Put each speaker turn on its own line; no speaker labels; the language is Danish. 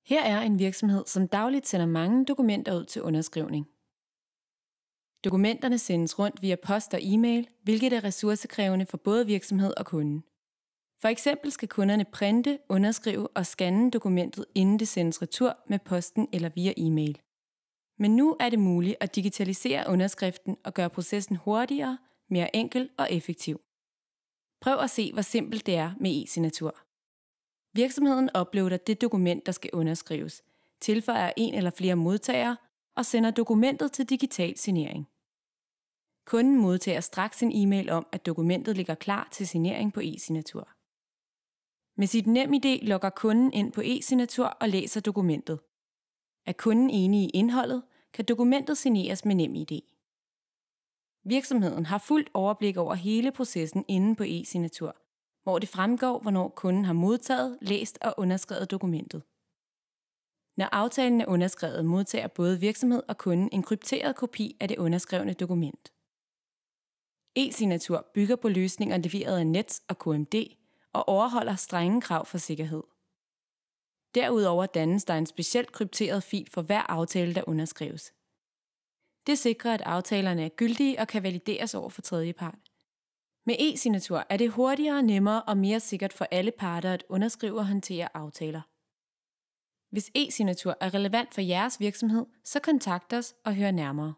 Her er en virksomhed, som dagligt sender mange dokumenter ud til underskrivning. Dokumenterne sendes rundt via post og e-mail, hvilket er ressourcekrævende for både virksomhed og kunde. For eksempel skal kunderne printe, underskrive og scanne dokumentet, inden det sendes retur med posten eller via e-mail. Men nu er det muligt at digitalisere underskriften og gøre processen hurtigere, mere enkel og effektiv. Prøv at se, hvor simpelt det er med e-signatur. Virksomheden uploader det dokument, der skal underskrives, tilføjer en eller flere modtagere og sender dokumentet til digital signering. Kunden modtager straks en e-mail om, at dokumentet ligger klar til signering på e-signatur. Med sit NemID logger kunden ind på e-signatur og læser dokumentet. Er kunden enig i indholdet, kan dokumentet signeres med NemID. Virksomheden har fuldt overblik over hele processen inde på e-signatur, hvor det fremgår, hvornår kunden har modtaget, læst og underskrevet dokumentet. Når aftalen er underskrevet, modtager både virksomhed og kunde en krypteret kopi af det underskrevne dokument. E-signatur bygger på løsninger leveret af Nets og KMD og overholder strenge krav for sikkerhed. Derudover dannes der en specielt krypteret fil for hver aftale, der underskrives. Det sikrer, at aftalerne er gyldige og kan valideres over for tredjepart. Med e-signatur er det hurtigere, nemmere og mere sikkert for alle parter at underskrive og håndtere aftaler. Hvis e-signatur er relevant for jeres virksomhed, så kontakt os og hør nærmere.